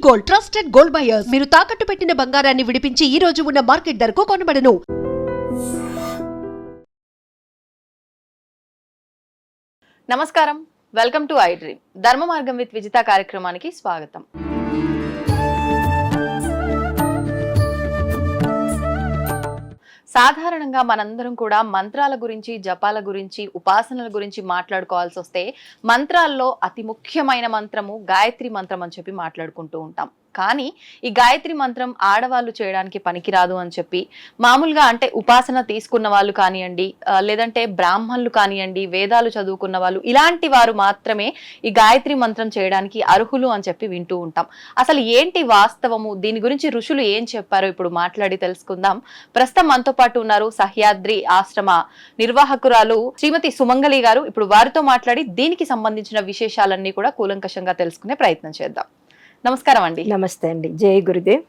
Gold, trusted gold buyers. మీరు తాకట్టు పెట్టిన బంగారాన్ని విడిపించి ఈ రోజు ఉన్న మార్కెట్ ధరకు కొనబడను. నమస్కారం, వెల్కమ్ టు ఐ డ్రీమ్. ధర్మ మార్గం విత్ విజిత కార్యక్రమానికి స్వాగతం. సాధారణంగా మనందరం కూడా మంత్రాల గురించి, జపాల గురించి, ఉపాసనల గురించి మాట్లాడుకోవాల్సి వస్తే మంత్రాల్లో అతి ముఖ్యమైన మంత్రము గాయత్రి మంత్రం అని చెప్పి మాట్లాడుకుంటూ ఉంటాం. కానీ ఈ గాయత్రి మంత్రం ఆడవాళ్ళు చేయడానికి పనికిరాదు అని చెప్పి మామూలుగా అంటే ఉపాసన తీసుకున్న వాళ్ళు కానివ్వండి, లేదంటే బ్రాహ్మణులు కానివ్వండి, వేదాలు చదువుకున్న వాళ్ళు, ఇలాంటి వారు మాత్రమే ఈ గాయత్రి మంత్రం చేయడానికి అర్హులు అని చెప్పి వింటూ ఉంటాం. అసలు ఏంటి వాస్తవము, దీని గురించి ఋషులు ఏం చెప్పారో ఇప్పుడు మాట్లాడి తెలుసుకుందాం. ప్రస్తుతం మనతో పాటు ఉన్నారు సహ్యాద్రి ఆశ్రమ నిర్వాహకురాలు శ్రీమతి సుమంగళి గారు. ఇప్పుడు వారితో మాట్లాడి దీనికి సంబంధించిన విశేషాలన్నీ కూడా కూలంకషంగా తెలుసుకునే ప్రయత్నం చేద్దాం. నమస్కారం అండి. నమస్తే అండి. జై గురుదేవ్.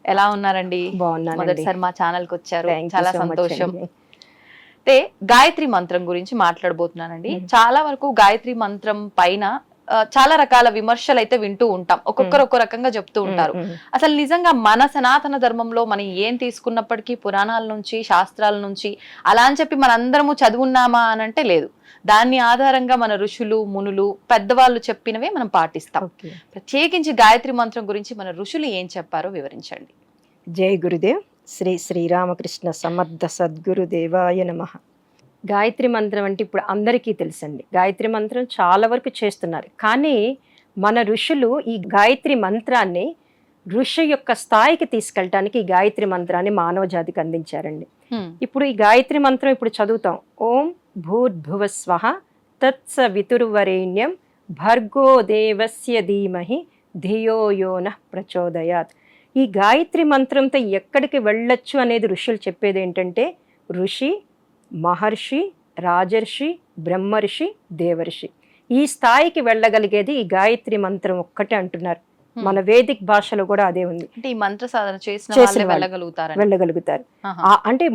ఎలా ఉన్నారండి? బాగున్నాను. మొదటిసారి మా ఛానల్ కి వచ్చారు, చాలా సంతోషం. అయితే గాయత్రి మంత్రం గురించి మాట్లాడబోతున్నానండి. చాలా వరకు గాయత్రి మంత్రం పైన చాలా రకాల విమర్శలు అయితే వింటూ ఉంటాం. ఒక్కొక్కరు ఒక్కో రకంగా చెప్తూ ఉంటారు. అసలు నిజంగా మన సనాతన ధర్మంలో మనం ఏం తీసుకున్నప్పటికీ పురాణాల నుంచి, శాస్త్రాల నుంచి అలా అని చెప్పి మనందరము చదువున్నామా అని అంటే లేదు. దాన్ని ఆధారంగా మన ఋషులు, మునులు, పెద్దవాళ్ళు చెప్పినవే మనం పాటిస్తాం. ప్రత్యేకించి గాయత్రి మంత్రం గురించి మన ఋషులు ఏం చెప్పారో వివరించండి. జై గురుదేవ్. శ్రీ శ్రీరామకృష్ణ సమర్థ సద్గురుదేవాయ నమః. గాయత్రి మంత్రం అంటే ఇప్పుడు అందరికీ తెలుసండి. గాయత్రి మంత్రం చాలా వరకు చేస్తున్నారు. కానీ మన ఋషులు ఈ గాయత్రి మంత్రాన్ని ఋషి యొక్క స్థాయికి తీసుకెళ్ళటానికి ఈ గాయత్రి మంత్రాన్ని మానవ జాతికి అందించారండి. ఇప్పుడు ఈ గాయత్రి మంత్రం ఇప్పుడు చదువుతాం. ఓం భూర్భువస్వః తత్సవితుర్వరేణ్యం భర్గో దేవస్య ధీమహి ధియో యో నః ప్రచోదయాత్. ఈ గాయత్రి మంత్రంతో ఎక్కడికి వెళ్ళొచ్చు అనేది ఋషులు చెప్పేది ఏంటంటే, ఋషి, మహర్షి, రాజర్షి, బ్రహ్మర్షి, దేవర్షి, ఈ స్థాయికి వెళ్ళగలిగేది ఈ గాయత్రి మంత్రం ఒక్కటే అంటున్నారు. మన వేదిక్ భాషలో కూడా అదే ఉంది. అంటే ఈ మంత్ర సాధన చేసిన వెళ్ళగలుగుతారు. అంటే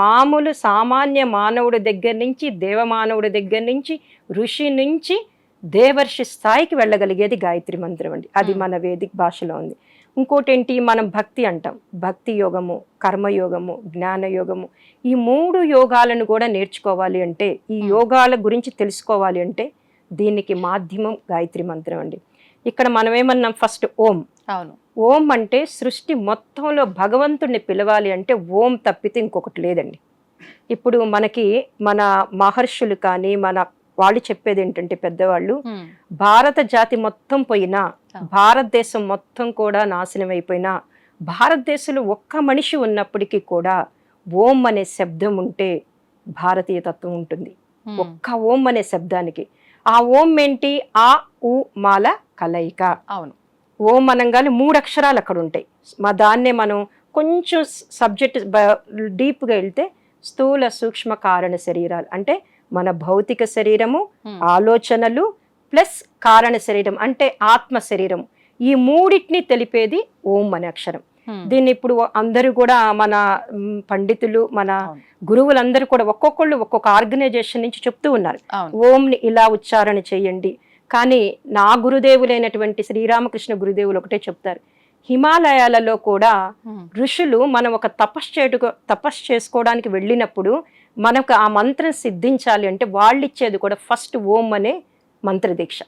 మామూలు సామాన్య మానవుడి దగ్గర నుంచి, దేవమానవుడి దగ్గర నుంచి, ఋషి నుంచి దేవర్షి స్థాయికి వెళ్ళగలిగేది గాయత్రి మంత్రం అండి. అది మన వేదిక్ భాషలో ఉంది. ఇంకోటి ఏంటి, మనం భక్తి అంటాం. భక్తి యోగము, కర్మయోగము, జ్ఞానయోగము, ఈ 3 యోగాలను కూడా నేర్చుకోవాలి అంటే, ఈ యోగాల గురించి తెలుసుకోవాలి అంటే దీనికి మాధ్యమం గాయత్రి మంత్రం అండి. ఇక్కడ మనం ఏమన్నాం, ఫస్ట్ ఓం. అవును. ఓం అంటే సృష్టి మొత్తంలో భగవంతుడిని పిలవాలి అంటే ఓం తప్పితే ఇంకొకటి లేదండి. ఇప్పుడు మనకి మన మహర్షులు కానీ మన వాళ్ళు చెప్పేది ఏంటంటే, పెద్దవాళ్ళు, భారత జాతి మొత్తం పోయినా, భారతదేశం మొత్తం కూడా నాశనం అయిపోయినా, భారతదేశంలో ఒక్క మనిషి ఉన్నప్పటికీ కూడా ఓం అనే శబ్దం ఉంటే భారతీయ తత్వం ఉంటుంది. ఒక్క ఓం అనే శబ్దానికి. ఆ ఓం ఏంటి, ఆ ఉ మాల కలయిక. అవును. ఓం అనగానే 3 అక్షరాలు అక్కడ ఉంటాయి. దాన్నే మనం కొంచెం సబ్జెక్ట్ డీప్గా వెళ్తే స్థూల సూక్ష్మ కారణ శరీరాలు అంటే మన భౌతిక శరీరము, ఆలోచనలు ప్లస్ కారణ శరీరం అంటే ఆత్మ శరీరం, ఈ 3టిని తెలిపేది ఓం అనే అక్షరం. దీన్ని ఇప్పుడు అందరూ కూడా మన పండితులు, మన గురువులందరూ కూడా ఒక్కొక్కళ్ళు ఒక్కొక్క ఆర్గనైజేషన్ నుంచి చెప్తూ ఉన్నారు, ఓంని ఇలా ఉచ్చారణ చేయండి. కానీ నా గురుదేవులైనటువంటి శ్రీరామకృష్ణ గురుదేవులు ఒకటే చెప్తారు, హిమాలయాలలో కూడా ఋషులు మనం ఒక తపస్సు చేసుకోవడానికి వెళ్ళినప్పుడు మనకు ఆ మంత్రం సిద్ధించాలి అంటే వాళ్ళు ఇచ్చేది కూడా ఫస్ట్ ఓం అనే మంత్ర దీక్ష.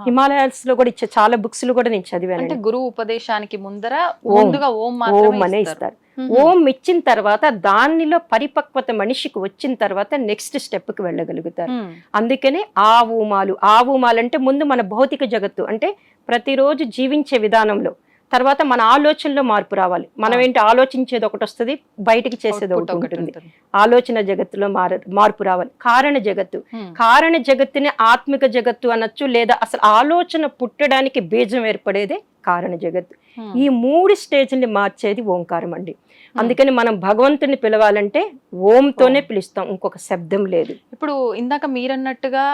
హిమాలయాస్ లో కూడా ఇచ్చే చాలా బుక్స్ కూడా నేను చదివాను. గురువు ఉపదేశానికి ముందర ఓం అనే ఇస్తారు. ఓం ఇచ్చిన తర్వాత దానిలో పరిపక్వత మనిషికి వచ్చిన తర్వాత నెక్స్ట్ స్టెప్ కి వెళ్ళగలుగుతారు. అందుకనే ఆవుమాలు అంటే ముందు మన భౌతిక జగత్తు అంటే ప్రతిరోజు జీవించే విధానంలో, తర్వాత మన ఆలోచనలో మార్పు రావాలి. మనం ఏంటి, ఆలోచించేది ఒకటి వస్తుంది, బయటికి చేసేది ఒకటి ఉంటుంది. ఆలోచన జగత్తులో మార్పు రావాలి. కారణ జగత్తుని ఆత్మిక జగత్తు అనొచ్చు, లేదా అసలు ఆలోచన పుట్టడానికి బీజం ఏర్పడేదే కారణ జగత్తు. ఈ 3 స్టేజ్ని మార్చేది ఓంకారం అండి. అందుకని మనం భగవంతుని పిలవాలంటే ఓంతోనే పిలుస్తాం, ఇంకొక శబ్దం లేదు. ఇప్పుడు ఇందాక మీరన్నట్టుగా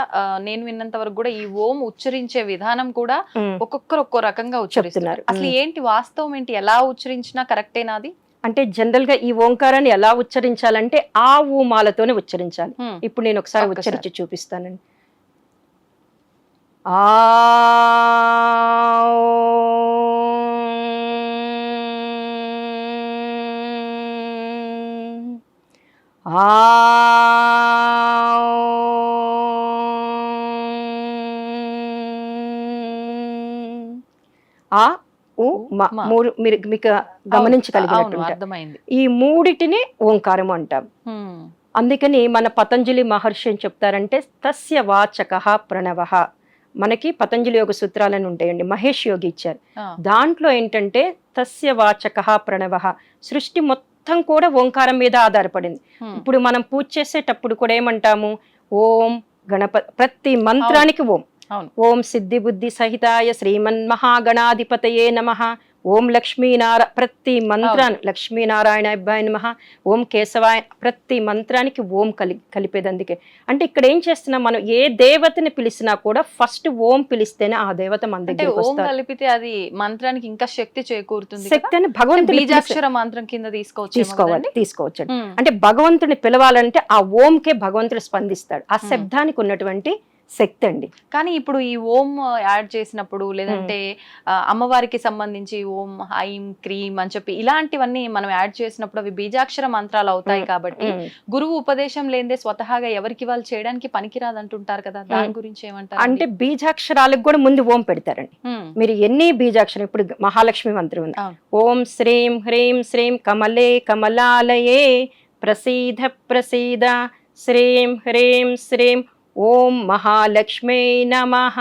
నేను విన్నంత వరకు కూడా ఈ ఓం ఉచ్చరించే విధానం కూడా ఒక్కొక్కరు ఒక్కో రకంగా ఉచ్చరిస్తున్నారు. అసలు ఏంటి వాస్తవం ఏంటి, ఎలా ఉచ్చరించినా కరెక్టేనాది? అంటే జనరల్ గా ఈ ఓంకారాన్ని ఎలా ఉచ్చరించాలంటే ఆ ఊమాలతోనే ఉచ్చరించాలి. ఇప్పుడు నేను ఒకసారి ఉచ్చరించి చూపిస్తానండి. ఆ ఆ ఆ ఉ మ మ. మూడు మీరు మీకు అవును గమనించగలిగినట్టుంటారు. అర్థమైంది. ఈ మూడిటిని ఓంకారం అంటాం. హ్మ్. అందుకని మన పతంజలి మహర్షి ఏం చెప్తారంటే తస్య వాచకః ప్రణవః. మనకి పతంజలి యోగ సూత్రాలని ఉంటాయండి, మహేష్ యోగి ఇచ్చారు. ఆ. దాంట్లో ఏంటంటే తస్య వాచకః ప్రణవః, సృష్టి మొత్తం కూడా ఓంకారం మీద ఆధారపడింది. హ్మ్. ఇప్పుడు మనం పూజ చేసేటప్పుడు కూడా ఏమంటాము, ఓం ప్రతి మంత్రానికి ఓం. అవును. ఓం సిద్ధి బుద్ధి సహితాయ శ్రీమన్ మహాగణాధిపతయే నమః, ఓం ప్రతి మంత్రాన్ని లక్ష్మీనారాయణాభ్యాయ నమః, ఓం కేశవాయ, ప్రతి మంత్రానికి ఓం కలిపేది. అందుకే అంటే ఇక్కడ ఏం చేస్తున్నాం, మనం ఏ దేవతని పిలిచినా కూడా ఫస్ట్ ఓం పిలిస్తేనే ఆ దేవత మన అంటే దగ్గరికి ఓం వస్తారు. కలిపితే అది మంత్రానికి ఇంకా శక్తి చేకూరుతుంది కదా? శక్తి అని భగవంతుని బీజాక్షర మంత్రం కింద తీసుకోవచ్చండి. అంటే భగవంతుని పిలవాలంటే ఆ ఓంకే భగవంతుడు స్పందిస్తాడు. ఆ శబ్దానికి ఉన్నటువంటి శక్తి అండి. కానీ ఇప్పుడు ఈ ఓం యాడ్ చేసినప్పుడు లేదంటే అమ్మవారికి సంబంధించి ఓం ఐం క్రీం అని చెప్పి ఇలాంటివన్నీ మనం యాడ్ చేసినప్పుడు అవి బీజాక్షర మంత్రాలు అవుతాయి కాబట్టి గురువు ఉపదేశం లేదే స్వతహాగా ఎవరికి వాళ్ళు చేయడానికి పనికిరాదు అంటుంటారు కదా, దాని గురించి ఏమంటారు? అంటే బీజాక్షరాలకు కూడా ముందు ఓం పెడతారండి. మీరు ఎన్ని బీజాక్షరం, ఇప్పుడు మహాలక్ష్మి మంత్రం ఉంది, ఓం శ్రీం హ్రీం శ్రీం కమలే కమలాలయే ప్రసీద ప్రసీద శ్రీం హ్రీం శ్రీం ఓం మహాలక్ష్మీ నమః.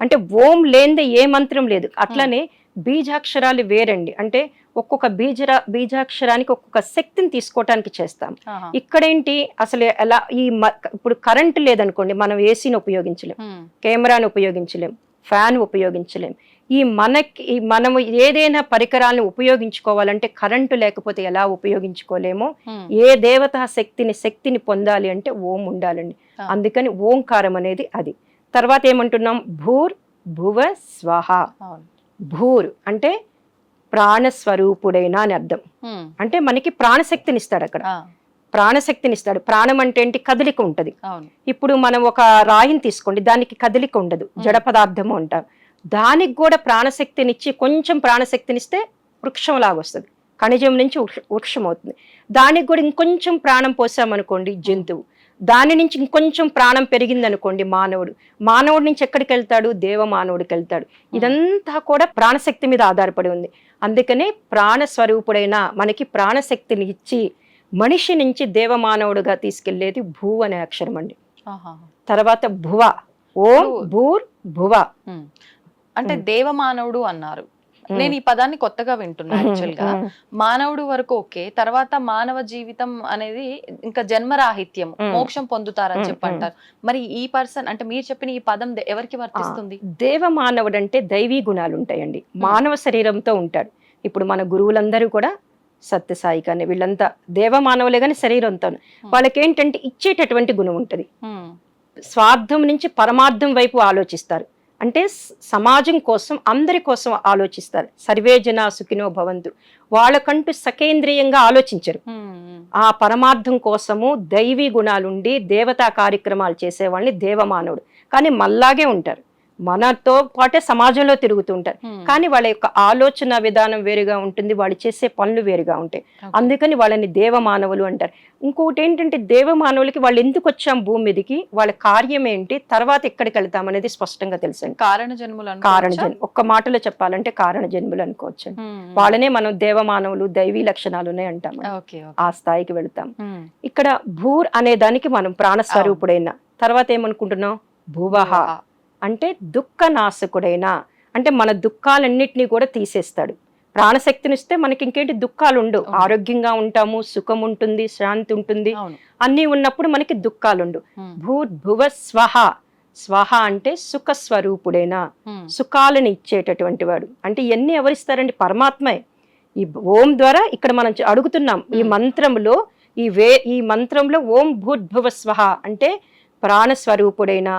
అంటే ఓం లేనిదే ఏ మంత్రం లేదు. అట్లనే బీజాక్షరాలు వేరండి. అంటే ఒక్కొక్క బీజాక్షరానికి ఒక్కొక్క శక్తిని తీసుకోవటానికి చేస్తాం. ఇక్కడేంటి అసలు ఎలా ఇప్పుడు కరెంట్ లేదనుకోండి, మనం ఏసీని ఉపయోగించలేం, కెమెరాని ఉపయోగించలేం, ఫ్యాన్ ఉపయోగించలేం. మనము ఏదైనా పరికరాలను ఉపయోగించుకోవాలంటే కరెంటు లేకపోతే ఎలా ఉపయోగించుకోలేమో, ఏ దేవతా శక్తిని పొందాలి అంటే ఓం ఉండాలండి. అందుకని ఓంకారం అనేది అది. తర్వాత ఏమంటున్నాం, భూర్ భువ స్వహ. భూర్ అంటే ప్రాణస్వరూపుడైన అని అర్థం. అంటే మనకి ప్రాణశక్తిని ఇస్తాడు. అక్కడ ప్రాణశక్తిని ఇస్తాడు. ప్రాణం అంటే ఏంటి, కదలిక ఉంటది. ఇప్పుడు మనం ఒక రాయిని తీసుకోండి, దానికి కదలిక ఉండదు, జడ పదార్థము అంటారు. దానికి కూడా ప్రాణశక్తినిచ్చి కొంచెం ప్రాణశక్తినిస్తే వృక్షం లాగా వస్తుంది, ఖనిజం నుంచి వృక్షం అవుతుంది. దానికి కూడా ఇంకొంచెం ప్రాణం పోసామనుకోండి జంతువు, దాని నుంచి ఇంకొంచెం ప్రాణం పెరిగింది అనుకోండి మానవుడి నుంచి ఎక్కడికి వెళ్తాడు, దేవమానవుడికి వెళ్తాడు. ఇదంతా కూడా ప్రాణశక్తి మీద ఆధారపడి ఉంది. అందుకనే ప్రాణస్వరూపుడైన మనకి ప్రాణశక్తిని ఇచ్చి మనిషి నుంచి దేవమానవుడుగా తీసుకెళ్లేది భూ అనే అక్షరం అండి. తర్వాత భువ, ఓం భూర్ భువ. అంటే దేవమానవుడు అన్నారు. నేను ఈ పదాన్ని కొత్తగా వింటున్నా. యాక్చువల్ గా మానవుడు వరకు ఓకే, తర్వాత మానవ జీవితం అనేది ఇంకా జన్మరాహిత్యం, మోక్షం పొందుతారని చెప్పి అంటారు. మరి ఈ పర్సన్ అంటే మీరు చెప్పిన ఈ పదం ఎవరికి వర్తిస్తుంది? దేవమానవుడు అంటే దైవీ గుణాలు ఉంటాయండి, మానవ శరీరంతో ఉంటాడు. ఇప్పుడు మన గురువులందరూ కూడా సత్యసాయి కానీ వీళ్ళంతా దేవమానవులే కానీ శరీరంతో, వాళ్ళకేంటంటే ఇచ్చేటటువంటి గుణం ఉంటుంది. స్వార్థం నుంచి పరమార్థం వైపు ఆలోచిస్తారు. అంటే సమాజం కోసం, అందరి కోసం ఆలోచిస్తారు. సర్వే జనా సుఖినో భవంతు. వాళ్ళకంటూ సకేంద్రియంగా ఆలోచించరు. ఆ పరమార్థం కోసము దైవీ గుణాలుండి దేవతా కార్యక్రమాలు చేసేవాళ్ళని దేవమానవుడు. కానీ మళ్ళాగే ఉంటారు, మనతో పాటే సమాజంలో తిరుగుతూ ఉంటారు. కానీ వాళ్ళ యొక్క ఆలోచన విధానం వేరుగా ఉంటుంది, వాళ్ళు చేసే పనులు వేరుగా ఉంటాయి. అందుకని వాళ్ళని దేవమానవులు అంటారు. ఇంకొకటి ఏంటంటే దేవమానవులకి వాళ్ళు ఎందుకు వచ్చాం భూమి మీదకి, వాళ్ళ కార్యం ఏంటి, తర్వాత ఎక్కడికి వెళ్తాం అనేది స్పష్టంగా తెలుసండి. కారణ జన్మ, ఒక్క మాటలో చెప్పాలంటే కారణ జన్ములు అనుకోవచ్చండి. వాళ్ళనే మనం దేవమానవులు, దైవీ లక్షణాలు ఉన్నాయి అంటాం, ఆ స్థాయికి వెళ్తాం. ఇక్కడ భూర్ అనే దానికి మనం ప్రాణస్వరూపుడైన, తర్వాత ఏమనుకుంటున్నాం, భువః అంటే దుఃఖనాశకుడైన, అంటే మన దుఃఖాలన్నిటినీ కూడా తీసేస్తాడు. ప్రాణశక్తినిస్తే మనకి ఇంకేంటి దుఃఖాలు ఉండవు, ఆరోగ్యంగా ఉంటాము, సుఖం ఉంటుంది, శాంతి ఉంటుంది. అన్నీ ఉన్నప్పుడు మనకి దుఃఖాలు ఉండవు. భూర్భువ స్వహ. స్వహ అంటే సుఖ స్వరూపుడైన, సుఖాలను ఇచ్చేటటువంటి వాడు. అంటే ఇవన్నీ ఎవరిస్తారండి, పరమాత్మే. ఈ ఓం ద్వారా ఇక్కడ మనం అడుగుతున్నాం ఈ మంత్రంలో, ఈ మంత్రంలో ఓం భూర్భువ స్వహ అంటే ప్రాణస్వరూపుడైన,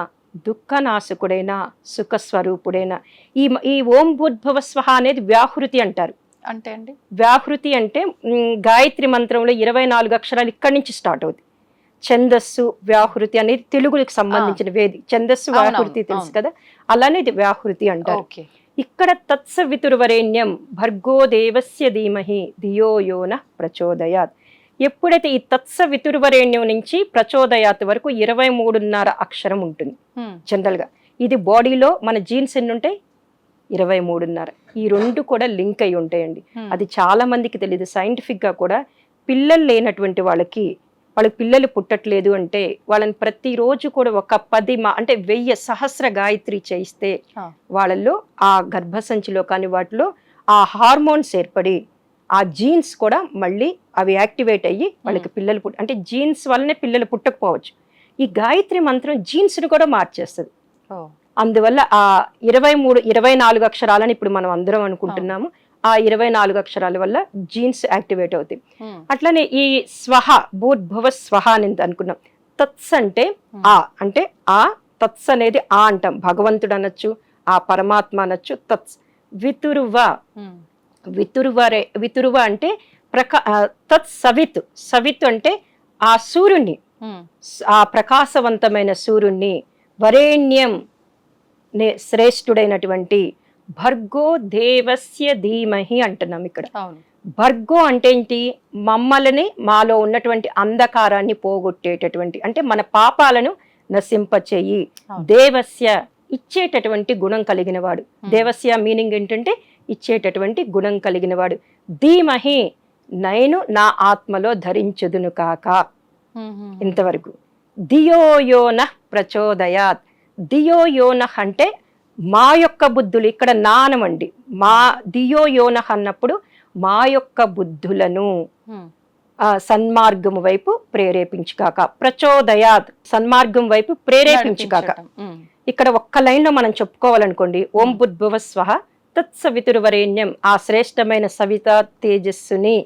దుఃఖనాశకుడైన, సుఖస్వరూపుడైన. ఈ ఓం భూర్భువ స్వహ అనేది వ్యాహృతి అంటారు. అంటే అండి వ్యాహృతి అంటే గాయత్రి మంత్రంలో 24 అక్షరాలు ఇక్కడి నుంచి స్టార్ట్ అవుతాయి. ఛందస్సు వ్యాహృతి అనేది తెలుగుకి సంబంధించిన వేది. ఛందస్సు వ్యాహృతి తెలుసు కదా, అలానే ఇది వ్యాహృతి అంటారు. ఇక్కడ తత్సవితుర్వరేణ్యం భర్గో దేవస్య ధీమహి ధియో యో నః ప్రచోదయాత్. ఎప్పుడైతే ఈ తత్స వితుర్వరేణ్యం నుంచి ప్రచోదయాత్ వరకు 23.5 అక్షరం ఉంటుంది జనరల్ గా. ఇది బాడీలో మన జీన్స్ ఎన్ని ఉంటాయి? 23.5. ఈ రెండు కూడా లింక్ అయి ఉంటాయండి. అది చాలా మందికి తెలియదు. సైంటిఫిక్ గా కూడా పిల్లలు లేనటువంటి వాళ్ళకి పిల్లలు పుట్టట్లేదు అంటే వాళ్ళని ప్రతిరోజు కూడా ఒక 10 అంటే 1000 సహస్ర గాయత్రి చేయిస్తే వాళ్ళల్లో ఆ గర్భసంచిలో కానీ వాటిలో ఆ హార్మోన్స్ ఏర్పడి ఆ జీన్స్ కూడా మళ్ళీ అవి యాక్టివేట్ అయ్యి వాళ్ళకి పిల్లలు అంటే జీన్స్ వల్లనే పిల్లలు పుట్టకపోవచ్చు. ఈ గాయత్రి మంత్రం జీన్స్ ని కూడా మార్చేస్తుంది. అందువల్ల ఆ 24 అక్షరాలని ఇప్పుడు మనం అందరం అనుకుంటున్నాము. ఆ 24 అక్షరాల వల్ల జీన్స్ యాక్టివేట్ అవుతాయి. అట్లనే ఈ స్వహ భూర్భువ స్వహ అని అనుకున్నాం. తత్స్ అంటే ఆ అంటే ఆ తత్స్ అనేది ఆ అంటాం. భగవంతుడు అనొచ్చు, ఆ పరమాత్మ అనొచ్చు. తత్స్ వితురువ వితురువ అంటే తత్ సవిత్ సవిత్ అంటే ఆ సూర్యుణ్ణి, ఆ ప్రకాశవంతమైన సూర్యుణ్ణి, వరేణ్యం శ్రేష్ఠుడైనటువంటి భర్గో దేవస్య ధీమహి అంటున్నాం ఇక్కడ. భర్గో అంటే ఏంటి? మమ్మల్ని మాలో ఉన్నటువంటి అంధకారాన్ని పోగొట్టేటటువంటి అంటే మన పాపాలను నశింపచేయి. దేవస్య ఇచ్చేటటువంటి గుణం కలిగిన వాడు. దేవస్య మీనింగ్ ఏంటంటే ఇచ్చేటటువంటి గుణం కలిగిన వాడు. ధీమహి నేను నా ఆత్మలో ధరించుదును కాక. ఇంతవరకు ధియోయోన ప్రచోదయాత్. ధియోయోన అంటే మా యొక్క బుద్ధులు, ఇక్కడ నానమండి. మా ధియోయోన అన్నప్పుడు మా యొక్క బుద్ధులను సన్మార్గం వైపు ప్రేరేపించుకాక. ప్రచోదయాత్ సన్మార్గం వైపు ప్రేరేపించుకాక. ఇక్కడ ఒక్క లైన్ లో మనం చెప్పుకోవాలనుకోండి, ఓం బుద్భువ స్వహ తత్సవితుర్వరేణ్యం, ఆ శ్రేష్టమైన సవిత తేజస్సుని,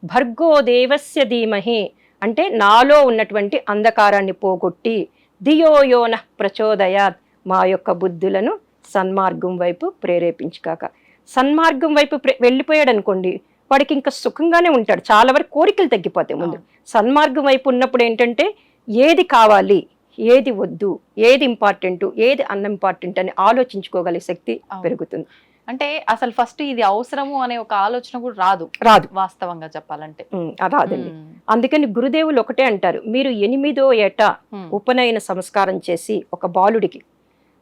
భర్గో దేవస్య ధీమహి అంటే నాలో ఉన్నటువంటి అంధకారాన్ని పోగొట్టి, ధియోయోన ప్రచోదయాత్ మా యొక్క బుద్ధులను సన్మార్గం వైపు ప్రేరేపించుకాక. సన్మార్గం వైపు వెళ్ళిపోయాడు అనుకోండి, వాడికి ఇంకా సుఖంగానే ఉంటాడు. చాలా వరకు కోరికలు తగ్గిపోతాయి ముందు. సన్మార్గం వైపు ఉన్నప్పుడు ఏంటంటే ఏది కావాలి, ఏది వద్దు, ఏది ఇంపార్టెంట్, ఏది అన్ఇంపార్టెంట్ అని ఆలోచించుకోగలిగే శక్తి పెరుగుతుంది. అంటే అసలు ఫస్ట్ ఇది అవసరము అనే ఒక ఆలోచన కూడా రాదు వాస్తవంగా చెప్పాలంటే. రాదండి. అందుకని గురుదేవులు ఒకటే అంటారు, మీరు 8వ ఏట ఉపనయన సంస్కారం చేసి ఒక బాలుడికి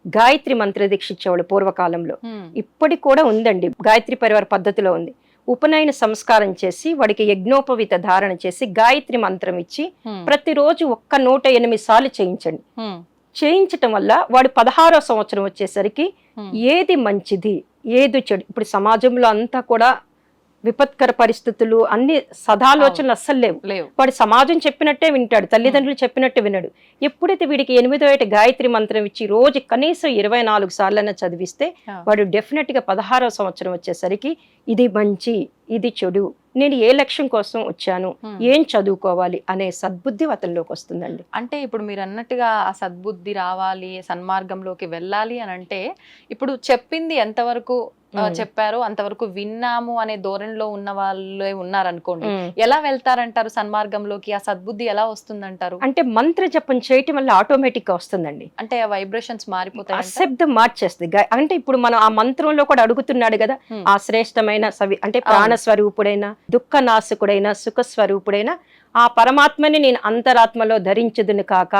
గాయత్రి మంత్ర దీక్ష ఇచ్చేవాళ్ళు పూర్వకాలంలో. ఇప్పటికి కూడా ఉందండి, గాయత్రి పరివార పద్ధతిలో ఉంది. ఉపనయన సంస్కారం చేసి వాడికి యజ్ఞోపవిత ధారణ చేసి గాయత్రి మంత్రం ఇచ్చి ప్రతిరోజు 108 సార్లు చేయించండి. చేయించటం వల్ల వాడు 16వ సంవత్సరం వచ్చేసరికి ఏది మంచిది ఏది చెడు, ఇప్పుడు సమాజంలో అంతా కూడా విపత్కర పరిస్థితులు, అన్ని సదాలోచనలు అస్సలు లేవు. వాడు సమాజం చెప్పినట్టే వింటాడు, తల్లిదండ్రులు చెప్పినట్టే వినడు. ఎప్పుడైతే వీడికి 8వ ఏట గాయత్రి మంత్రం ఇచ్చి రోజు కనీసం 24 సార్లైనా చదివిస్తే వాడు డెఫినెట్ గా 16వ సంవత్సరం వచ్చేసరికి ఇది మంచి ఇది చెడు, నేను ఏ లక్ష్యం కోసం వచ్చాను, ఏం చదువుకోవాలి అనే సద్బుద్ధి అతనిలోకి వస్తుందండి. అంటే ఇప్పుడు మీరు అన్నట్టుగా ఆ సద్బుద్ధి రావాలి, సన్మార్గంలోకి వెళ్ళాలి అని అంటే ఇప్పుడు చెప్పింది ఎంతవరకు చెప్పారు అంతవరకు విన్నాము అనే ధోరణిలో ఉన్న వాళ్ళే ఉన్నారనుకోండి, ఎలా వెళ్తారంటారు సన్మార్గంలోకి? ఆ సద్బుద్ధి ఎలా వస్తుందంటారు? అంటే మంత్ర జపం చేయటం వల్ల ఆటోమేటిక్ గా వస్తుందండి. అంటే ఆ వైబ్రేషన్స్ మారిపోతాయి, శబ్దం మార్చేస్తుంది. అంటే ఇప్పుడు మనం ఆ మంత్రంలో కూడా అడుగుతున్నాడు కదా, ఆ శ్రేష్టమైన అంటే ప్రాణస్వరూపుడైన, దుఃఖ నాశకుడైన, సుఖ స్వరూపుడైన ఆ పరమాత్మని నేను అంతరాత్మలో ధరించదును కాక,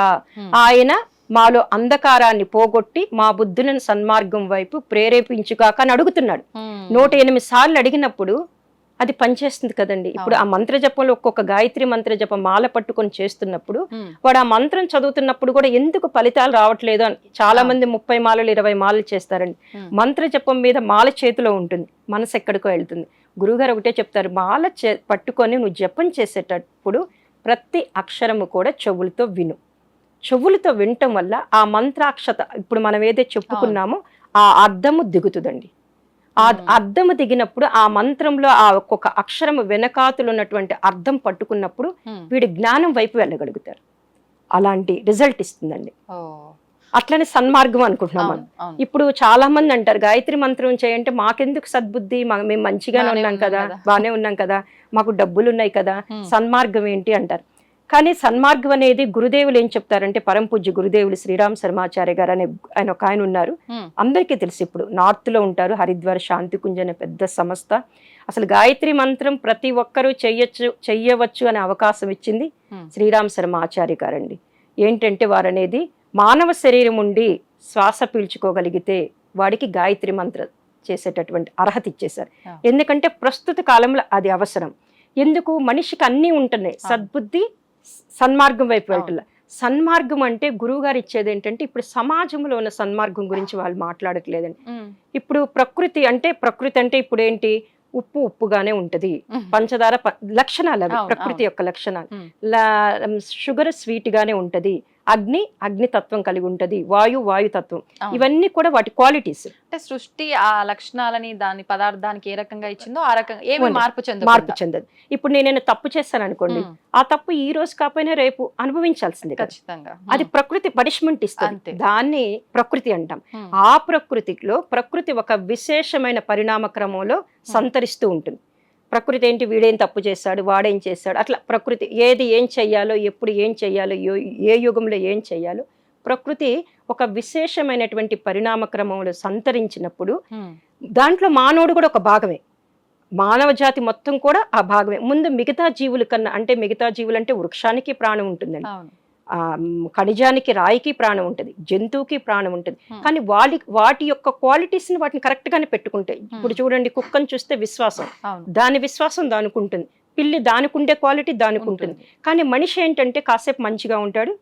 ఆయన మాలో అంధకారాన్ని పోగొట్టి మా బుద్ధులను సన్మార్గం వైపు ప్రేరేపించుగాక అని అడుగుతున్నాడు. 108 సార్లు అడిగినప్పుడు అది పనిచేస్తుంది కదండి. ఇప్పుడు ఆ మంత్ర జపంలో ఒక్కొక్క గాయత్రి మంత్ర జపం మాల పట్టుకొని చేస్తున్నప్పుడు వాడు ఆ మంత్రం చదువుతున్నప్పుడు కూడా ఎందుకు ఫలితాలు రావట్లేదు అని చాలా మంది 30 మాలలు 20 మాలలు చేస్తారండి. మంత్ర జపం మీద మాల చేతిలో ఉంటుంది, మనసు ఎక్కడికో వెళ్తుంది. గురువుగారు ఒకటే చెప్తారు, మాల పట్టుకొని నువ్వు జపం చేసేటప్పుడు ప్రతి అక్షరము కూడా చెవులతో విను. చెవులతో వినటం వల్ల ఆ మంత్రాక్షత ఇప్పుడు మనం ఏదైతే చెప్పుకున్నామో ఆ అర్థము దిగుతుందండి. ఆ అర్థము దిగినప్పుడు ఆ మంత్రంలో ఆ ఒక్కొక్క అక్షరము వెనకాతులు ఉన్నటువంటి అర్థం పట్టుకున్నప్పుడు వీడి జ్ఞానం వైపు వెళ్ళగలుగుతారు. అలాంటి రిజల్ట్ ఇస్తుందండి. అట్లనే సన్మార్గం అనుకుంటున్నాం మనం. ఇప్పుడు చాలా మంది అంటారు గాయత్రి మంత్రం చేయంటే మాకెందుకు సద్బుద్ధి, మేము మంచిగానే ఉన్నాం కదా, బాగానే ఉన్నాం కదా, మాకు డబ్బులు ఉన్నాయి కదా, సన్మార్గం ఏంటి అంటారు. కానీ సన్మార్గం అనేది గురుదేవులు ఏం చెప్తారంటే, పరమ పూజ్య గురుదేవులు శ్రీరామ్ శర్మాచార్య గారు అనే ఆయన ఒక ఆయన ఉన్నారు. అందరికీ తెలుసు, ఇప్పుడు నార్త్ లో ఉంటారు, హరిద్వార్ శాంతికుంజ్ అనే పెద్ద సంస్థ. అసలు గాయత్రి మంత్రం ప్రతి ఒక్కరూ చెయ్యవచ్చు అనే అవకాశం ఇచ్చింది శ్రీరామ్ శర్మాచార్య గారండి. ఏంటంటే వారు అనేది మానవ శరీరం ఉండి శ్వాస పీల్చుకోగలిగితే వాడికి గాయత్రి మంత్రం చేసేటటువంటి అర్హత ఇచ్చేశారు. ఎందుకంటే ప్రస్తుత కాలంలో అది అవసరం. ఎందుకు, మనిషికి అన్నీ ఉంటున్నాయి, సద్బుద్ధి సన్మార్గం వైపు వెళ్తున్నా. సన్మార్గం అంటే గురువు గారు ఇచ్చేది ఏంటంటే, ఇప్పుడు సమాజంలో ఉన్న సన్మార్గం గురించి వాళ్ళు మాట్లాడట్లేదండి. ఇప్పుడు ప్రకృతి అంటే ఇప్పుడు ఏంటి, ఉప్పు ఉప్పుగానే ఉంటది, పంచదార లక్షణాలు అవి ప్రకృతి యొక్క లక్షణాలు. షుగర్ స్వీట్ గానే ఉంటది, అగ్ని అగ్నితత్వం కలిగి ఉంటది, వాయుతత్వం, ఇవన్నీ కూడా వాటి క్వాలిటీస్. అంటే సృష్టి ఆ లక్షణాలని దాని పదార్థానికి ఏ రకంగా ఇచ్చిందో ఆ రకంగా ఏమి మార్పు చెందదు. ఇప్పుడు నేను తప్పు చేస్తాను అనుకోండి, ఆ తప్పు ఈ రోజు కాకపోయినా రేపు అనుభవించాల్సిందే ఖచ్చితంగా. అది ప్రకృతి పనిష్మెంట్ ఇస్తుంది, దాన్ని ప్రకృతి అంటాం. ఆ ప్రకృతి ఒక విశేషమైన పరిణామ క్రమంలో సంతరిస్తూ ఉంటుంది. ప్రకృతి ఏంటి, వీడేం తప్పు చేశాడు, వాడేం చేశాడు, అట్లా ప్రకృతి ఏది ఏం చెయ్యాలో, ఎప్పుడు ఏం చెయ్యాలో, ఏ యుగంలో ఏం చెయ్యాలో ప్రకృతి ఒక విశేషమైనటువంటి పరిణామ క్రమంలో సంతరించినప్పుడు దాంట్లో మానవుడు కూడా ఒక భాగమే, మానవ జాతి మొత్తం కూడా ఆ భాగమే. ముందు మిగతా జీవుల కన్నా, అంటే మిగతా జీవులు అంటే వృక్షానికి ప్రాణం ఉంటుందండి, ఖనిజానికి రాయికి ప్రాణం ఉంటుంది, జంతువుకి ప్రాణం ఉంటుంది. కానీ వాటి యొక్క క్వాలిటీస్ ని వాటిని కరెక్ట్ గానే పెట్టుకుంటాయి. ఇప్పుడు చూడండి, కుక్కను చూస్తే విశ్వాసం, దాని విశ్వాసం దానికి ఉంటుంది, పిల్లి దానికి ఉండే క్వాలిటీ దానికి ఉంటుంది. కానీ మనిషి ఏంటంటే కాసేపు మంచిగా ఉంటాడు,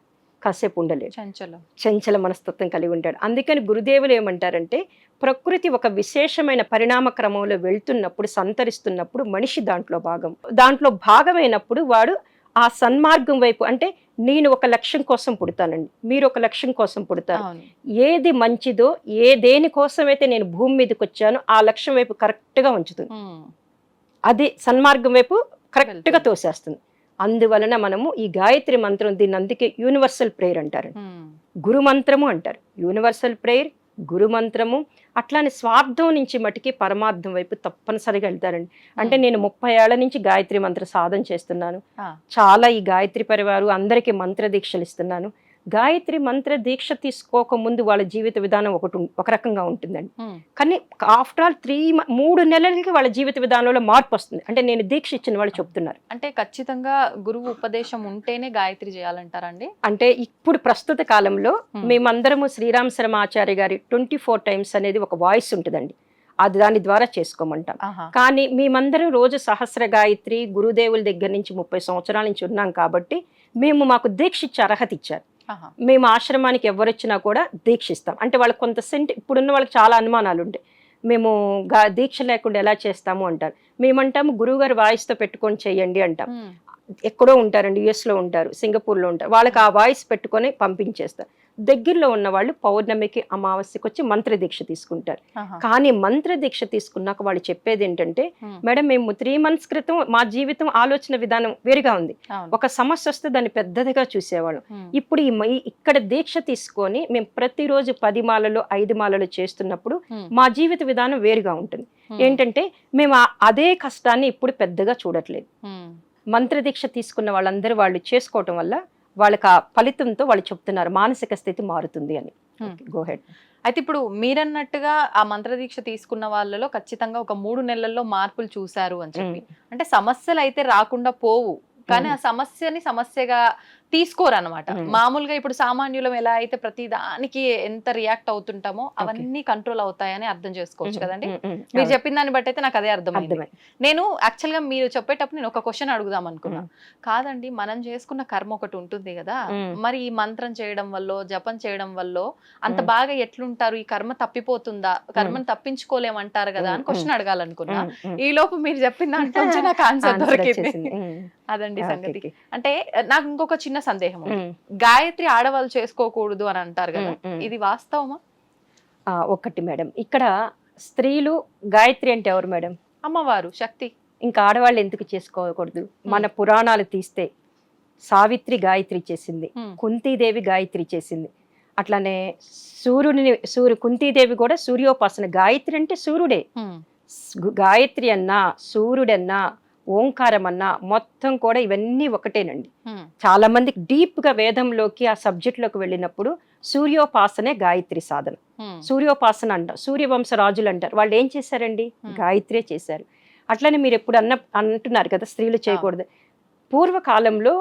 కాసేపు ఉండలేడు, చంచల మనస్తత్వం కలిగి ఉంటాడు. అందుకని గురుదేవులు ఏమంటారంటే, ప్రకృతి ఒక విశేషమైన పరిణామ క్రమంలో వెళ్తున్నప్పుడు, సంతరిస్తున్నప్పుడు మనిషి దాంట్లో భాగమైనప్పుడు వాడు ఆ సన్మార్గం వైపు, అంటే నేను ఒక లక్ష్యం కోసం పుడతానండి, మీరు ఒక లక్ష్యం కోసం పుడతారు, ఏది మంచిదో దేని కోసమైతే నేను భూమి మీదకి వచ్చానో ఆ లక్ష్యం వైపు కరెక్ట్ గా ఉంచుతుంది, అది సన్మార్గం వైపు కరెక్ట్ గా తోసేస్తుంది. అందువలన మనము ఈ గాయత్రి మంత్రం, దీన్ని అందుకే యూనివర్సల్ ప్రేయర్ అంటారు, గురు మంత్రము అంటారు. యూనివర్సల్ ప్రేయర్, గురు మంత్రము, అట్లానే స్వార్థం నుంచి మటుకి పరమార్థం వైపు తప్పనిసరిగా వెళ్తారండి. అంటే నేను 30 ఏళ్ల నుంచి గాయత్రి మంత్ర సాధన చేస్తున్నాను, చాలా ఈ గాయత్రి పరివారు అందరికీ మంత్ర దీక్షలు ఇస్తున్నాను. గాయత్రి మంత్ర దీక్ష తీసుకోక ముందు వాళ్ళ జీవిత విధానం ఒక రకంగా ఉంటుందండి. కానీ ఆఫ్టర్ ఆల్ 3 నెలలకి వాళ్ళ జీవిత విధానంలో మార్పు వస్తుంది. అంటే నేను దీక్ష ఇచ్చిన వాళ్ళు చెప్తున్నారు. అంటే ఖచ్చితంగా గురువు ఉపదేశం ఉంటేనే గాయత్రి చేయాలంటారండి? అంటే ఇప్పుడు ప్రస్తుత కాలంలో మేమందరము శ్రీరామ్ శర్మాచార్య గారి 24 టైమ్స్ అనేది ఒక వాయిస్ ఉంటుందండి, అది దాని ద్వారా చేసుకోమంటాం. కానీ మేమందరం రోజు సహస్ర గాయత్రి గురుదేవుల దగ్గర నుంచి 30 సంవత్సరాల నుంచి ఉన్నాం కాబట్టి మాకు దీక్ష ఇచ్చే అర్హత ఇచ్చారు. మేము ఆశ్రమానికి ఎవరొచ్చినా కూడా దీక్షిస్తాం. అంటే వాళ్ళకి కొంత ఇప్పుడున్న వాళ్ళకి చాలా అనుమానాలు ఉంటాయి, మేము దీక్ష లేకుండా ఎలా చేస్తాము అంటారు. మేమంటాము గురువుగారు వాయిస్తో పెట్టుకొని చెయ్యండి అంటాం. ఎక్కడో ఉంటారండి, యుఎస్లో ఉంటారు, సింగపూర్లో ఉంటారు, వాళ్ళకి ఆ వాయిస్ పెట్టుకొని పంపించేస్తారు. దగ్గరలో ఉన్న వాళ్ళు పౌర్ణమికి అమావాస్యకి వచ్చి మంత్ర దీక్ష తీసుకుంటారు. కానీ మంత్ర దీక్ష తీసుకున్నాక వాళ్ళు చెప్పేది ఏంటంటే, మేడం మేము 3 months క్రితం మా జీవితం ఆలోచన విధానం వేరుగా ఉంది, ఒక సమస్య వస్తే దాన్ని పెద్దదిగా చూసేవాళ్ళం. ఇప్పుడు ఇక్కడ దీక్ష తీసుకొని మేము ప్రతిరోజు 10 మాలలు 5 మాలలు చేస్తున్నప్పుడు మా జీవిత విధానం వేరుగా ఉంటుంది. ఏంటంటే మేము అదే కష్టాన్ని ఇప్పుడు పెద్దగా చూడట్లేదు. మంత్ర దీక్ష తీసుకున్న వాళ్ళందరూ వాళ్ళు చేసుకోవటం వల్ల వాళ్ళకి ఆ ఫలితంతో వాళ్ళు చెప్తున్నారు మానసిక స్థితి మారుతుంది అని. Go head. అయితే ఇప్పుడు మీరన్నట్టుగా ఆ మంత్ర దీక్ష తీసుకున్న వాళ్ళలో ఖచ్చితంగా ఒక 3 నెలల్లో మార్పులు చూశారు అని చెప్పి, అంటే సమస్యలు అయితే రాకుండా పోవు, కానీ ఆ సమస్యని సమస్యగా తీసుకోరన్నమాట. మామూలుగా ఇప్పుడు సామాన్యులం ఎలా అయితే ప్రతి దానికి ఎంత రియాక్ట్ అవుతుంటామో అవన్నీ కంట్రోల్ అవుతాయని అర్థం చేసుకోవచ్చు కదండి. మీరు చెప్పిన దాన్ని బట్టి అయితే నాకు అదే అర్థమైంది. నేను యాక్చువల్ గా మీరు చెప్పేటప్పుడు నేను ఒక క్వశ్చన్ అడుగుదాం అనుకున్నా. కాదండి, మనం చేసుకున్న కర్మ ఒకటి ఉంటుంది కదా, మరి ఈ మంత్రం చేయడం వల్ల జపం చేయడం వల్ల అంత బాగా ఎట్లుంటారు, ఈ కర్మ తప్పిపోతుందా, కర్మను తప్పించుకోలేమంటారు కదా అని క్వశ్చన్ అడగాలనుకున్నా. ఈ లోపు మీరు చెప్పిన దాంట్లో నాకు ఆన్సర్ దొరికింది. అదండి సంగతి. అంటే నాకు ఇంకొక చిన్న సందేహం, గాయత్రి ఆడవాళ్ళు చేసుకోకూడదు అని అంటారు కదా, ఇది వాస్తవమా? ఒకటి మేడం, ఇక్కడ స్త్రీలు గాయత్రి అంటే ఎవరు మేడం? అమ్మవారు, శక్తి. ఇంకా ఆడవాళ్ళు ఎందుకు చేసుకోకూడదు? మన పురాణాలు తీస్తే సావిత్రి గాయత్రి చేసింది, కుంతీదేవి గాయత్రి చేసింది, అట్లానే కుంతీదేవి కూడా సూర్యోపాసన. గాయత్రి అంటే సూర్యుడే, గాయత్రి అన్నా సూర్యుడన్నా ఓంకారం అన్నా మొత్తం కూడా ఇవన్నీ ఒకటేనండి. ఉమ్, చాలా మందికి డీప్ గా వేదంలోకి ఆ సబ్జెక్ట్ లోకి వెళ్ళినప్పుడు సూర్యోపాసనే గాయత్రి సాధన. ఉమ్, సూర్యోపాసన అంటారు, సూర్యవంశ రాజులు అంటారు. వాళ్ళు ఏం చేశారండి? గాయత్రే చేశారు. అట్లనే మీరు ఎప్పుడు అంటున్నారు కదా స్త్రీలు చేయకూడదు. పూర్వకాలంలో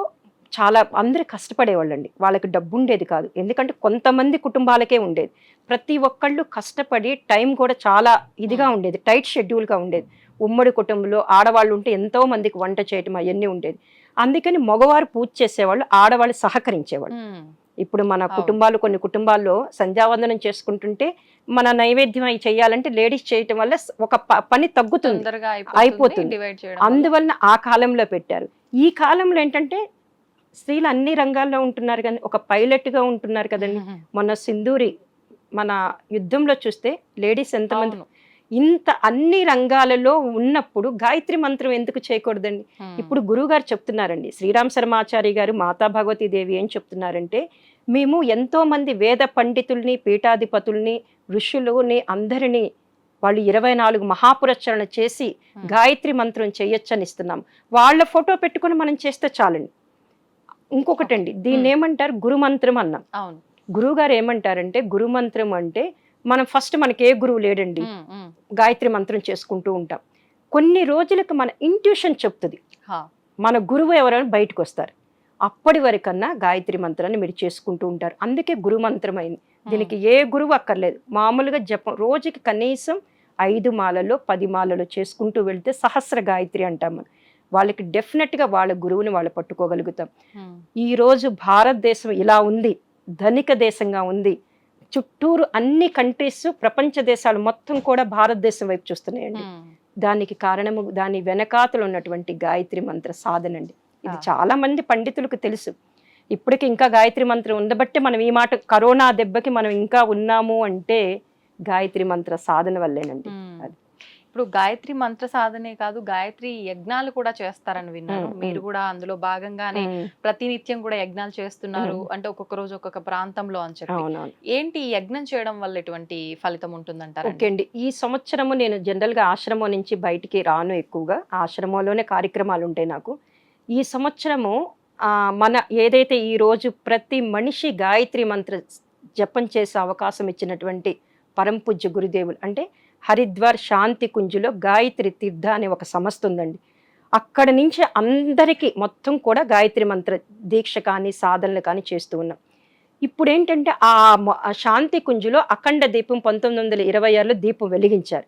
చాలా అందరూ కష్టపడేవాళ్ళండి. వాళ్ళకి డబ్బు ఉండేది కాదు, ఎందుకంటే కొంతమంది కుటుంబాలకే ఉండేది. ప్రతి ఒక్కళ్ళు కష్టపడి టైం కూడా చాలా ఇదిగా ఉండేది, టైట్ షెడ్యూల్గా ఉండేది. ఉమ్మడి కుటుంబంలో ఆడవాళ్ళు ఉంటే ఎంతో మందికి వంట చేయటం అవన్నీ ఉండేది. అందుకని మగవారు పూజ చేసేవాళ్ళు, ఆడవాళ్ళు సహకరించేవాళ్ళు. ఉమ్, ఇప్పుడు మన కుటుంబాలు, కొన్ని కుటుంబాల్లో సంధ్యావందనం చేసుకుంటుంటే మన నైవేద్యం అవి చేయాలంటే లేడీస్ చేయటం వల్ల ఒక పని తగ్గుతుంది, తొందరగా అయిపోతుంది. డివైడ్ చేయడం వల్ల. అందువలన ఆ కాలంలో పెట్టారు. ఈ కాలంలో ఏంటంటే స్త్రీలు అన్ని రంగాల్లో ఉంటున్నారు, కానీ ఒక పైలట్ గా ఉంటున్నారు కదండి. ఉమ్, మొన్న సింధూరి మన యుద్ధంలో చూస్తే లేడీస్ ఎంతమంది అవును. ఇంత అన్ని రంగాలలో ఉన్నప్పుడు గాయత్రి మంత్రం ఎందుకు చేయకూడదండి? ఉమ్, ఇప్పుడు గురువు గారు చెప్తున్నారండి, శ్రీరామ్ శర్మాచారి గారు, మాతా భగవతీ దేవి ఏం చెప్తున్నారంటే, మేము ఎంతో మంది వేద పండితుల్ని, పీఠాధిపతుల్ని, ఋషులని అందరినీ వాళ్ళు 24 మహాపురచరణ చేసి గాయత్రి మంత్రం చేయొచ్చని ఇస్తున్నాం. వాళ్ళ ఫోటో పెట్టుకుని మనం చేస్తే చాలండి. ఇంకొకటండి, దీన్ని ఏమంటారు? గురుమంత్రం అన్నాం. అవును. గురువు గారు ఏమంటారంటే, గురుమంత్రం అంటే మనం ఫస్ట్ మనకి ఏ గురువు లేడండి, ఉమ్, ఉమ్, గాయత్రి మంత్రం చేసుకుంటూ ఉంటాం. కొన్ని రోజులకు మన ఇంట్యూషన్ చెప్తుంది హా, మన గురువు ఎవరైనా బయటకు వస్తారు. అప్పటి వరకన్నా గాయత్రి మంత్రాన్ని మీరు చేసుకుంటూ ఉంటారు. అందుకే గురు మంత్రం అయింది. దీనికి ఏ గురువు అక్కర్లేదు. మామూలుగా జపం రోజుకి కనీసం 5 మాలలో 10 మాలలో చేసుకుంటూ వెళ్తే సహస్ర గాయత్రి అంటాం మనం. వాళ్ళకి డెఫినెట్గా వాళ్ళ గురువుని వాళ్ళు పట్టుకోగలుగుతాం. ఉమ్, ఈ రోజు భారతదేశం ఇలా ఉంది, ధనిక దేశంగా ఉంది. చుట్టూరు అన్ని కంట్రీస్, ప్రపంచ దేశాలు మొత్తం కూడా భారతదేశం వైపు చూస్తున్నాయండి. ఉమ్, దానికి కారణము దాని వెనకాతలు ఉన్నటువంటి గాయత్రి మంత్ర సాధన అండి. ఇది చాలా మంది పండితులకు తెలుసు. ఇప్పటికి ఇంకా గాయత్రి మంత్రం ఉండబట్టే మనం ఈ మాట, కరోనా దెబ్బకి మనం ఇంకా ఉన్నాము అంటే గాయత్రి మంత్ర సాధన వల్లేనండి. ఉమ్. అది. ఇప్పుడు గాయత్రి మంత్ర సాధనే కాదు, గాయత్రి యజ్ఞాలు కూడా చేస్తారని విన్నాను. ఉమ్, మీరు కూడా అందులో భాగంగానే ప్రతినిత్యం కూడా యజ్ఞాలు చేస్తున్నారు. అంటే ఒక్కొక్క రోజు ఒక్కొక్క ప్రాంతంలో అని చెప్పి. అవునవును. ఏంటి ఈ యజ్ఞం చేయడం వల్ల ఎటువంటి ఫలితం ఉంటుందంటారు? ఓకే అండి. ఈ సంవత్సరము నేను జనరల్గా ఆశ్రమం నుంచి బయటికి రాను, ఎక్కువగా ఆశ్రమంలోనే కార్యక్రమాలు ఉంటాయి నాకు. ఈ సంవత్సరము మన ఏదైతే ఈ రోజు ప్రతి మనిషి గాయత్రి మంత్ర జపం చేసే అవకాశం ఇచ్చినటువంటి పరమ పూజ్య గురుదేవులు, అంటే హరిద్వార్ శాంతి కుంజులో గాయత్రి తీర్థ అనే ఒక సంస్థ ఉందండి. అక్కడ నుంచి అందరికీ మొత్తం కూడా గాయత్రి మంత్ర దీక్ష కానీ సాధనలు కానీ చేస్తూ ఉన్నాం. ఇప్పుడు ఏంటంటే ఆ శాంతి కుంజులో అఖండ దీపం 1926లో దీపం వెలిగించారు.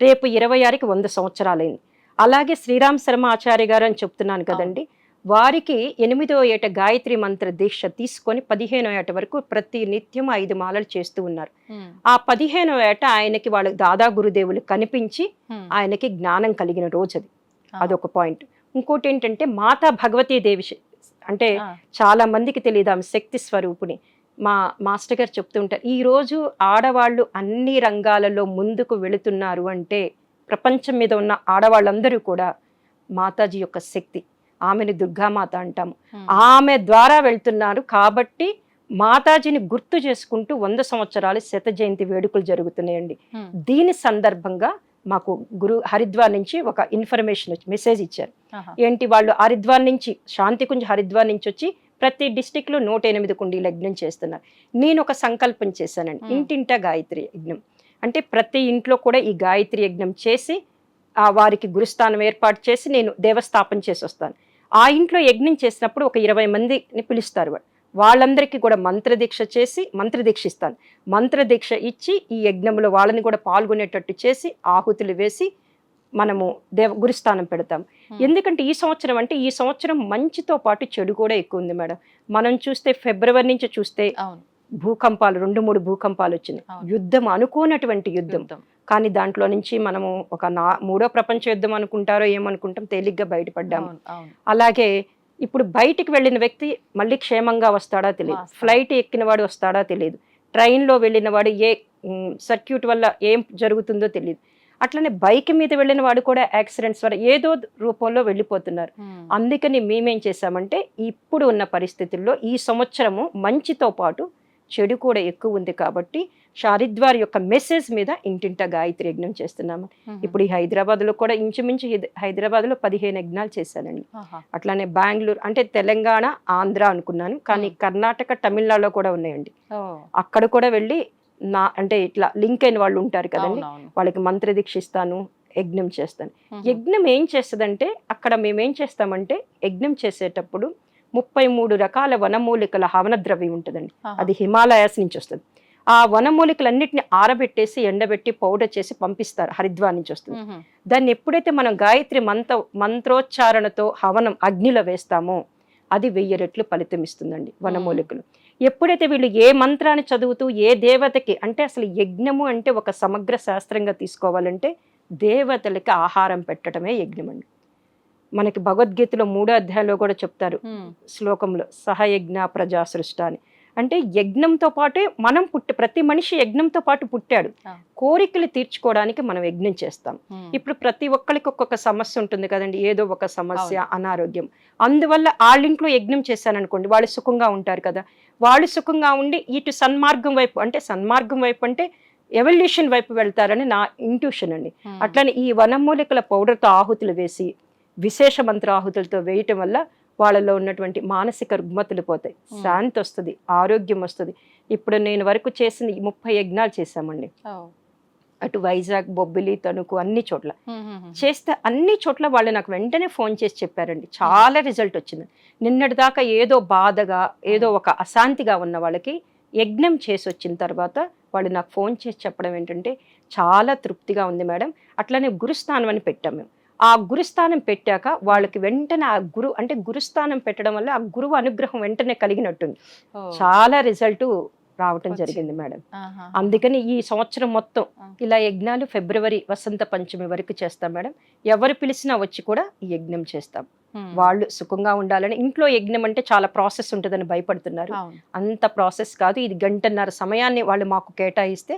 రేపు 26కి 100 సంవత్సరాలైంది. అలాగే శ్రీరామ్ శర్మ ఆచార్య గారు అని చెప్తున్నాను కదండి, వారికి 8వ ఏట గాయత్రి మంత్ర దీక్ష తీసుకొని 15వ ఏట వరకు ప్రతి నిత్యం 5 మాలలు చేస్తూ ఉన్నారు. ఆ 15వ ఏట ఆయనకి వాళ్ళ దాదా గురుదేవులు కనిపించి ఆయనకి జ్ఞానం కలిగిన రోజు అది. అదొక పాయింట్. ఇంకోటి ఏంటంటే మాతా భగవతీ దేవి, అంటే చాలా మందికి తెలియదు, ఆమె శక్తి స్వరూపుని. మా మాస్టర్ గారు చెప్తుంటారు, ఈ రోజు ఆడవాళ్ళు అన్ని రంగాలలో ముందుకు వెళుతున్నారు అంటే ప్రపంచం మీద ఉన్న ఆడవాళ్ళందరూ కూడా మాతాజీ యొక్క శక్తి. ఆమెను దుర్గామాత అంటాము. ఆమె ద్వారా వెళ్తున్నారు కాబట్టి మాతాజీని గుర్తు చేసుకుంటూ 100 సంవత్సరాలు శత జయంతి వేడుకలు జరుగుతున్నాయండి. దీని సందర్భంగా మాకు హరిద్వార్ నుంచి ఒక ఇన్ఫర్మేషన్ మెసేజ్ ఇచ్చారు. ఏంటి, వాళ్ళు హరిద్వార్ నుంచి, శాంతికుంజ్ హరిద్వార్ నుంచి వచ్చి ప్రతి డిస్టిక్ లో 108 కుండీల యజ్ఞం చేస్తున్నారు. నేను ఒక సంకల్పం చేశానండి, ఇంటింటా గాయత్రి యజ్ఞం. అంటే ప్రతి ఇంట్లో కూడా ఈ గాయత్రి యజ్ఞం చేసి వారికి గురుస్థానం ఏర్పాటు చేసి నేను దేవస్థాపన చేసి వస్తాను. ఆ ఇంట్లో యజ్ఞం చేసినప్పుడు ఒక 20 మందిని పిలుస్తారు. వాళ్ళందరికీ కూడా మంత్రదీక్ష చేసి మంత్రదీక్ష ఇస్తాను. మంత్రదీక్ష ఇచ్చి ఈ యజ్ఞంలో వాళ్ళని కూడా పాల్గొనేటట్టు చేసి ఆహుతులు వేసి మనము గురుస్థానం పెడతాం. ఎందుకంటే ఈ సంవత్సరం అంటే ఈ సంవత్సరం మంచితో పాటు చెడు కూడా ఎక్కువ ఉంది మేడం. మనం చూస్తే ఫిబ్రవరి నుంచి చూస్తే భూకంపాలు 2-3 భూకంపాలు వచ్చినాయి. యుద్ధం, అనుకోనటువంటి యుద్ధం. కానీ దాంట్లో నుంచి మనము ఒక 3వ ప్రపంచ యుద్ధం అనుకుంటారో ఏమనుకుంటాం, తేలిగ్గా బయటపడ్డాము. అలాగే ఇప్పుడు బయటికి వెళ్ళిన వ్యక్తి మళ్ళీ క్షేమంగా వస్తాడా తెలియదు, ఫ్లైట్ ఎక్కిన వాడు వస్తాడా తెలియదు, ట్రైన్లో వెళ్ళిన వాడు ఏ సర్క్యూట్ వల్ల ఏం జరుగుతుందో తెలియదు. అట్లనే బైక్ మీద వెళ్ళిన వాడు కూడా యాక్సిడెంట్స్ వల్ల ఏదో రూపంలో వెళ్ళిపోతున్నారు. అందుకని మేమేం చేశామంటే, ఇప్పుడు ఉన్న పరిస్థితుల్లో ఈ సంవత్సరము మంచితో పాటు చెడు కూడా ఎక్కువ ఉంది కాబట్టి హరిద్వార్ యొక్క మెసేజ్ మీద ఇంటింట గాయత్రి యజ్ఞం చేస్తున్నాము. ఇప్పుడు ఈ హైదరాబాద్లో కూడా ఇంచుమించు హైదరాబాద్లో 15 యజ్ఞాలు చేశానండి. అట్లానే బెంగళూరు అంటే తెలంగాణ, ఆంధ్ర అనుకున్నాను, కానీ కర్ణాటక, తమిళనాడులో కూడా ఉన్నాయండి. అక్కడ కూడా వెళ్ళి అంటే ఇట్లా లింక్ అయిన వాళ్ళు ఉంటారు కదండి, వాళ్ళకి మంత్రదీక్ష ఇస్తాను, యజ్ఞం చేస్తాను. యజ్ఞం ఏం చేస్తుందంటే అక్కడ మేమేం చేస్తామంటే యజ్ఞం చేసేటప్పుడు 33 రకాల వనమూలికల హవన ద్రవ్యం ఉంటుందండి. అది హిమాలయాస్ నుంచి వస్తుంది. ఆ వనమూలికలన్నిటిని ఆరబెట్టేసి ఎండబెట్టి పౌడర్ చేసి పంపిస్తారు, హరిద్వార్ నుంచి వస్తుంది. దాన్ని ఎప్పుడైతే మనం గాయత్రి మంత్రోచ్చారణతో హవనం అగ్నిలో వేస్తామో అది 1000 రెట్లు ఫలితం ఇస్తుందండి వనమూలికలు. ఎప్పుడైతే వీళ్ళు ఏ మంత్రాన్ని చదువుతూ ఏ దేవతకి, అంటే అసలు యజ్ఞము అంటే ఒక సమగ్ర శాస్త్రంగా తీసుకోవాలంటే దేవతలకి ఆహారం పెట్టడమే యజ్ఞం అండి. మనకి భగవద్గీతలో 3వ అధ్యాయంలో కూడా చెప్తారు శ్లోకంలో, సహయజ్ఞ ప్రజా సృష్ట అని. అంటే యజ్ఞంతో పాటే మనం ప్రతి మనిషి యజ్ఞంతో పాటు పుట్టాడు. కోరికలు తీర్చుకోవడానికి మనం యజ్ఞం చేస్తాం. ఇప్పుడు ప్రతి ఒక్కరికి ఒక్కొక్క సమస్య ఉంటుంది కదండి, ఏదో ఒక సమస్య, అనారోగ్యం. అందువల్ల వాళ్ళింట్లో యజ్ఞం చేశాననుకోండి, వాళ్ళు సుఖంగా ఉంటారు కదా. వాళ్ళు సుఖంగా ఉండి ఇటు సన్మార్గం వైపు, అంటే సన్మార్గం వైపు అంటే ఎవల్యూషన్ వైపు వెళ్తారని నా ఇంట్యూషన్ అండి. అట్లనే ఈ వనమూలికల పౌడర్తో ఆహుతులు వేసి విశేష మంత్ర ఆహుతులతో వేయటం వల్ల వాళ్ళలో ఉన్నటువంటి మానసిక రుగ్మతులు పోతాయి, శాంతి వస్తుంది, ఆరోగ్యం వస్తుంది. ఇప్పుడు నేను వరకు చేసింది 30 యజ్ఞాలు చేశామండి. అటు వైజాగ్, బొబ్బిలి, తణుకు అన్ని చోట్ల చేస్తే అన్ని చోట్ల వాళ్ళు నాకు వెంటనే ఫోన్ చేసి చెప్పారండి, చాలా రిజల్ట్ వచ్చింది. నిన్నటి దాకా ఏదో బాధగా, ఏదో ఒక అశాంతిగా ఉన్న వాళ్ళకి యజ్ఞం చేసి వచ్చిన తర్వాత వాళ్ళు నాకు ఫోన్ చేసి చెప్పడం ఏంటంటే, చాలా తృప్తిగా ఉంది మేడం. అట్లనే గురుస్థానం అని పెట్టాం మేము. ఆ గురుస్థానం పెట్టాక వాళ్ళకి వెంటనే ఆ గురుస్థానం పెట్టడం వల్ల ఆ గురువు అనుగ్రహం వెంటనే కలిగినట్టుంది. చాలా రిజల్ట్ రావటం జరిగింది మేడం. అందుకని ఈ సంవత్సరం మొత్తం ఇలా యజ్ఞాలు ఫిబ్రవరి వసంత పంచమి వరకు చేస్తాం మేడం. ఎవరు పిలిచినా వచ్చి కూడా ఈ యజ్ఞం చేస్తాం. వాళ్ళు సుఖంగా ఉండాలని. ఇంట్లో యజ్ఞం అంటే చాలా ప్రాసెస్ ఉంటుందని భయపడుతున్నారు. అంత ప్రాసెస్ కాదు. ఇది 1.5 గంటల సమయాన్ని వాళ్ళు మాకు కేటాయిస్తే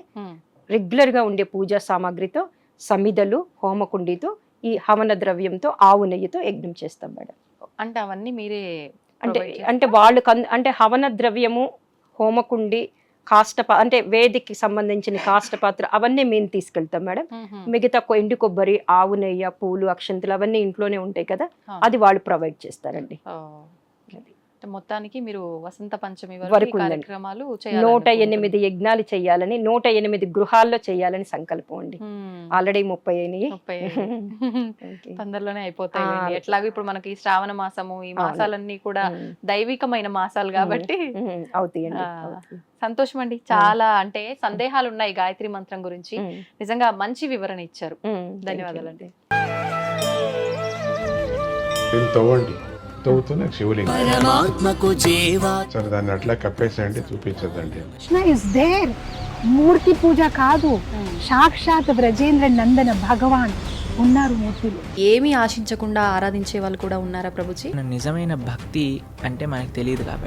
రెగ్యులర్ గా ఉండే పూజా సామాగ్రితో, సమిదలు, హోమకుండితో, ఈ హవన ద్రవ్యంతో, ఆవు నెయ్యితో యజ్ఞం చేస్తాం మేడం. అంటే అవన్నీ మీరే అంటే వాళ్ళు అంటే హవన ద్రవ్యము, హోమకుండి, అంటే వేదికి సంబంధించిన కాష్టపాత్ర అవన్నీ మేము తీసుకెళ్తాం మేడం. మిగతా ఎండు కొబ్బరి, ఆవు నెయ్యి, పూలు, అక్షంతలు అవన్నీ ఇంట్లోనే ఉంటాయి కదా, అది వాళ్ళు ప్రొవైడ్ చేస్తారండి. మొత్తానికి మీరు వసంత పంచమి వరకు కార్యక్రమాలు 108 యజ్ఞాలు చేయాలని, 108 గృహాల్లో చేయాలని సంకల్పం అండి. ఆల్రెడీ 30 అయినాయి, తొందరలోనే అయిపోతాయి. ఎట్లాగో ఇప్పుడు మనకి శ్రావణ మాసము, ఈ మాసాలన్నీ కూడా దైవికమైన మాసాలు కాబట్టి అవుతాయండి. సంతోషం అండి. చాలా అంటే సందేహాలు ఉన్నాయి గాయత్రి మంత్రం గురించి. నిజంగా మంచి వివరణ ఇచ్చారు. ధన్యవాదాలండి. సరే దాన్ని అట్లా కప్పేసేయండి, చూపించదండి. Krishna is there. మూర్తి పూజ కాదు, సాక్షాత్ బ్రజేంద్ర నందన భగవాన్ ఉన్నారు మూర్తిలో. ఏమీ ఆశించకుండా ఆరాధించే వాళ్ళు కూడా ఉన్నారా ప్రభుజీ? నిజమైన భక్తి అంటే మనకు తెలియదు కాబట్టి